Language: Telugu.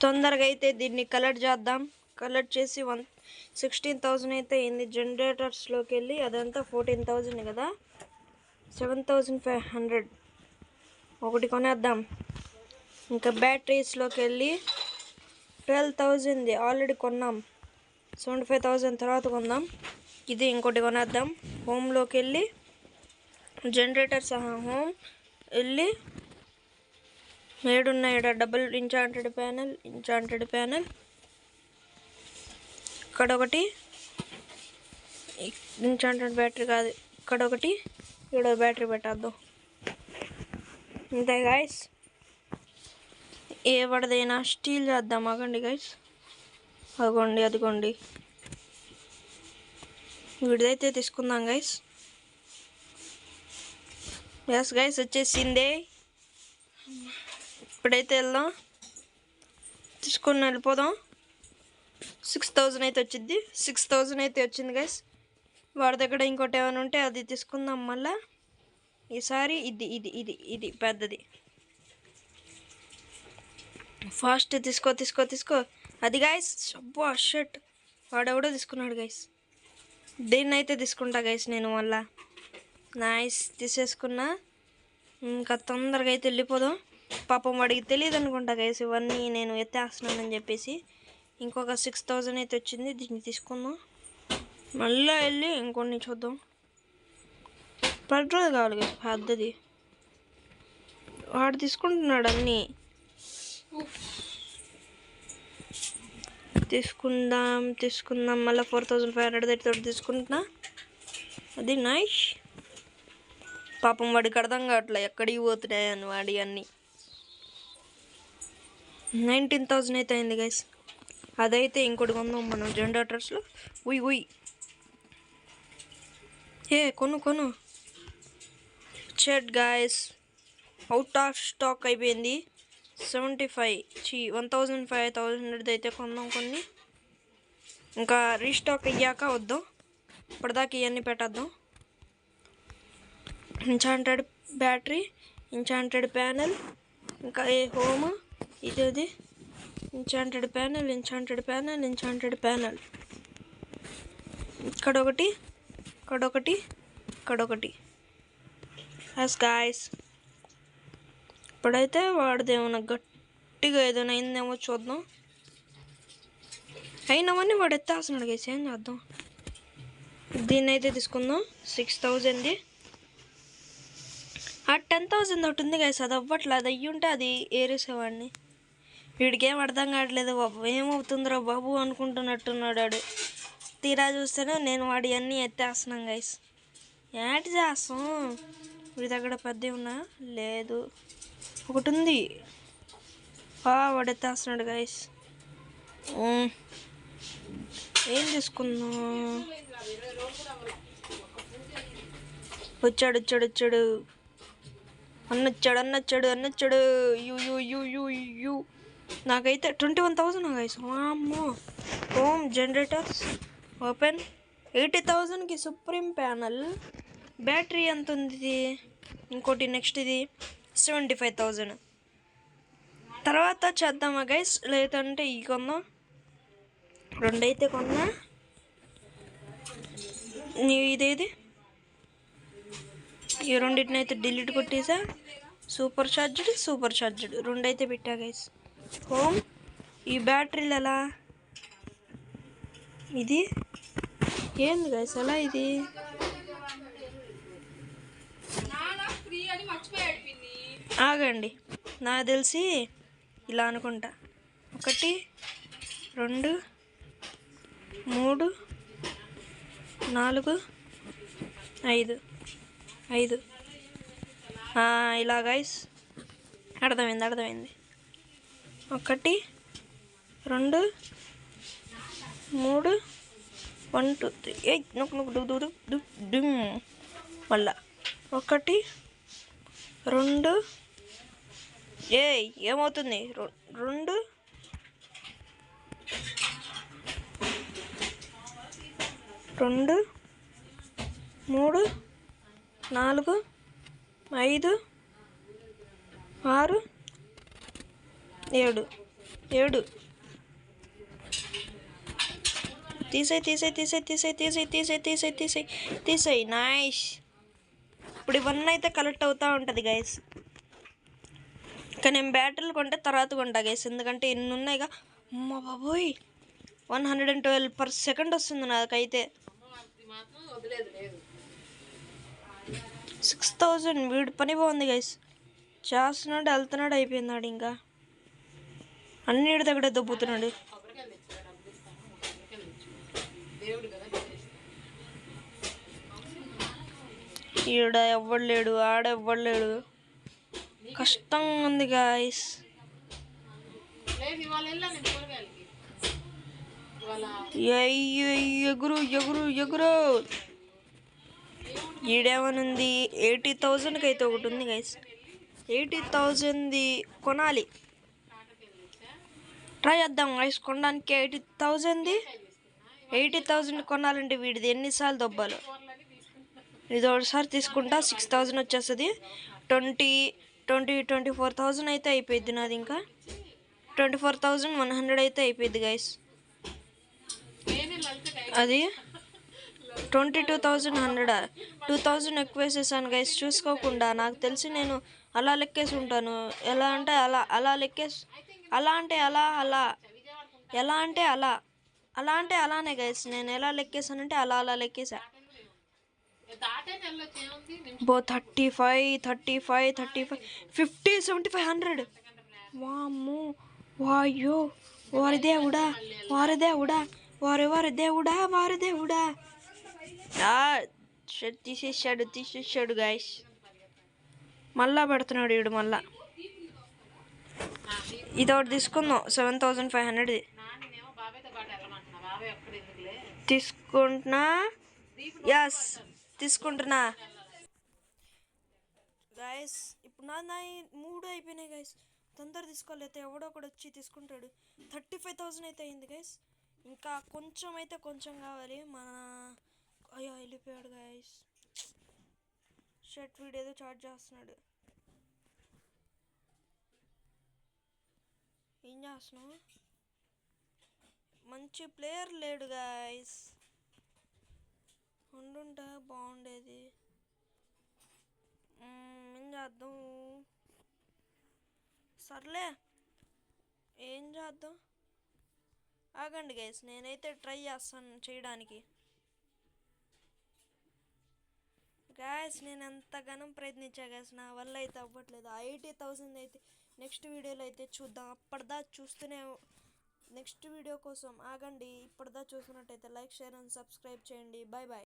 తొందరగా అయితే దీన్ని కలెక్ట్ చేద్దాం. కలెక్ట్ చేసి 16,000 అయితే అయింది. జనరేటర్స్లోకి వెళ్ళి అదంతా 14,000 కదా, 7,500 ఒకటి కొనేద్దాం. ఇంకా బ్యాటరీస్లోకి వెళ్ళి 12,000 ఆల్రెడీ కొన్నాం. 75,000 తర్వాత కొందాం. ఇది ఇంకోటి కొనేద్దాం. హోమ్లోకి వెళ్ళి జనరేటర్స్ హోమ్ వెళ్ళి ఏడున్నాయి డబుల్ ఇంచాంటెడ్ ప్యానెల్ ఇక్కడ ఒకటి, ఇంచాంటెడ్ బ్యాటరీ కాదు, ఇక్కడ ఒకటి, ఇక్కడ బ్యాటరీ పెట్టేద్దాం. అంతే గైస్. ఏ పడదైనా స్టీల్ చేద్దాం. ఆగండి గైస్, అదిగోండి వీడిదైతే తీసుకుందాం గైస్. Yes guys, వచ్చేసిందే. ఇప్పుడైతే వెళ్దాం, తీసుకొని వెళ్ళిపోదాం. 6,000 అయితే వచ్చింది. 6,000 అయితే వచ్చింది గైస్. వాడి దగ్గర ఇంకోటి ఏమైనా ఉంటే అది తీసుకుందాం మళ్ళా. ఈసారి ఇది పెద్దది. ఫాస్ట్ తీసుకో. అది గైస్, అబ్బా షర్ట్ వాడెవడో తీసుకున్నాడు గైస్. దీన్ని అయితే తీసుకుంటా గైస్ నేను మళ్ళా. నైస్, తీసేసుకున్నా. ఇంకా తొందరగా అయితే వెళ్ళిపోదాం. పాపం వాడికి తెలియదు అనుకుంటా గైస్ ఇవన్నీ నేను ఎత్తేస్తున్నానని చెప్పేసి. ఇంకొక 6,000 అయితే వచ్చింది. దీన్ని తీసుకుందాం. మళ్ళీ వెళ్ళి ఇంకొన్ని చూద్దాం. పెట్రోల్ కావాలి గైస్ పెద్దది. వాడు తీసుకుంటున్నాడు అన్నీ. తీసుకుందాం మళ్ళీ 4,500 అయితే తీసుకుంటున్నా. అది నైస్. పాపం వాడికి అర్థం కావట్లే ఎక్కడికి పోతున్నాయని వాడి అన్నీ. 19,000 అయితే అయింది గైస్. అదైతే ఇంకోటి కొందాం మనం జనరేటర్స్లో. ఉయ్ కొను చెట్ గైస్, అవుట్ ఆఫ్ స్టాక్ అయిపోయింది. 1,500 అయితే కొందాం కొన్ని. ఇంకా రీస్టాక్ అయ్యాక వద్దాం. ఇప్పటిదాకా ఇవన్నీ పెట్టేద్దాం. ఇంచాంటెడ్ బ్యాటరీ, ఇంచాంటెడ్ ప్యానెల్, ఇంకా హోమ్, ఇది ఇంచాంటెడ్ ప్యానెల్, ఇక్కడొకటి. ఎస్ గాయస్, ఇప్పుడైతే వాడిది ఏమైనా గట్టిగా ఏదైనా అయిందేమో చూద్దాం. అయినవన్నీ వాడు ఎత్తేస్తున్నాడు గైస్, ఏం చేద్దాం. దీన్ని అయితే తీసుకుందాం. 6,000ది. ఆ 10,000 ఒకటి ఉంది గైస్, అది అవ్వట్లేదు. అది అయ్యుంటే అది ఏరేసేవాడిని. వీడికి ఏం అర్థం కావట్లేదు బాబు. ఏమవుతుందిరా బాబు అనుకుంటున్నట్టున్నాడు వాడు. తీరా చూస్తేనే నేను వాడి అన్నీ ఎత్తేస్తున్నాను గైస్. ఏంటి చేస్తాం. వీడి దగ్గర పెద్ద ఉన్నా లేదు, ఒకటి ఉంది. వాడు ఎత్తేస్తున్నాడు గైస్. ఏం తీసుకుందాం. వచ్చాడు అన్నొచ్చాడు. యూ నాకైతే 21,000 గైస్. అమ్మో. Home generators open. 80,000కి సుప్రీం ప్యానల్. బ్యాటరీ ఎంత ఉంది. ఇంకోటి నెక్స్ట్ ఇది 75,000. తర్వాత చేద్దామా గైస్, లేదంటే ఈ కొందాం. రెండైతే కొన్నా. ఇదేది, ఈ రెండింటిని అయితే డిలీట్ కొట్టేసా. సూపర్ ఛార్జ్డ్ రెండైతే పెట్టా గైస్. హోమ్. ఈ బ్యాటరీలు ఎలా, ఇది ఏంది గైస్ ఎలా ఇది. ఆగండి, నాకు తెలిసి ఇలా అనుకుంటా. 1 2 3 4 5 ఇలా గైస్. అర్థమైంది. 1 2 3 1 2 3 మళ్ళా 1 2 ఏమవుతుంది. 2 2 3 4 5 6 7 ఏడు. తీసేయి. నైస్. ఇప్పుడు ఇవన్నీ అయితే కలెక్ట్ అవుతూ ఉంటుంది గైస్. ఇంకా నేను బ్యాటరీలు కొంటే తర్వాత కొంటా గైస్, ఎందుకంటే ఇన్ని ఉన్నాయిగా. అమ్మ బాబోయ్, 112 per second వస్తుంది నాకైతే. 6000. వీడు పని బాగుంది గైస్. చేస్తున్నాడు, వెళ్తున్నాడు, అయిపోయిందాడు. ఇంకా అన్నిటి దగ్గర దొబ్బుతున్నాడు. ఈడ ఎవ్వడు లేడు, ఆడ ఎవ్వడు లేడు. కష్టంగా ఉంది గాయస్. ఎగురు. ఈడేమనుంది, 80,000కి అయితే ఒకటి ఉంది గైస్. 80,000ది కొనాలి. ట్రై చేద్దాం గైస్ కొనడానికి. 80,000 కొనాలంటే వీడిది ఎన్నిసార్లు దొబ్బాలో. ఇది ఒకసారి తీసుకుంటా 6,000 వచ్చేస్తుంది. 24,000 అయితే అయిపోయింది నాది. ఇంకా 24,100 అయితే అయిపోయింది గైస్. అది 22,100. 2,000 ఎక్కువ వేసేసాను గైస్ చూసుకోకుండా. నాకు తెలిసి నేను అలా లెక్కేసి ఉంటాను. ఎలా అంటే అలా లెక్కేసి, అలా అంటే అలానే గైస్. నేను ఎలా లెక్కేసానంటే అలా లెక్కేసా. 35, 50, 75, 100. వామ్మో, వాయ్యో, వారి దేవుడా. తీసేసాడు గాయస్. మళ్ళా పెడుతున్నాడు వీడు. మళ్ళా ఇదొకటి తీసుకుందాం 7,500. తీసుకుంటున్నా. ఎస్, తీసుకుంటున్నా గాయస్. ఇప్పుడు నా 3 అయిపోయినాయి గైస్. తొందర తీసుకోలేదు, ఎవడో ఒకడు వచ్చి తీసుకుంటాడు. 35,000 అయితే అయింది గైస్. ఇంకా కొంచెం కావాలి. అయ్యో వెళ్ళిపోయాడు గైస్. షర్ట్ వీడేదో చార్జ్ చేస్తున్నాడు. ఏం చేస్తున్నావు? మంచి ప్లేయర్ లేడు గైస్. ఉండుంటే బాగుండేది. ఏం చేద్దాం, సర్లే ఏం చేద్దాం. ఆగండి గైస్, నేనైతే ట్రై చేస్తాను చేయడానికి. గాయస్ నేను ఎంతగానో ప్రయత్నించా గాయస్, నా వల్ల అయితే అవ్వట్లేదు. 80,000 అయితే నెక్స్ట్ వీడియోలో అయితే చూద్దాం. అప్పటిదా చూస్తూనే, నెక్స్ట్ వీడియో కోసం ఆగండి. ఇప్పటిదా చూస్తున్నట్టయితే లైక్, షేర్ అండ్ సబ్స్క్రైబ్ చేయండి. బాయ్.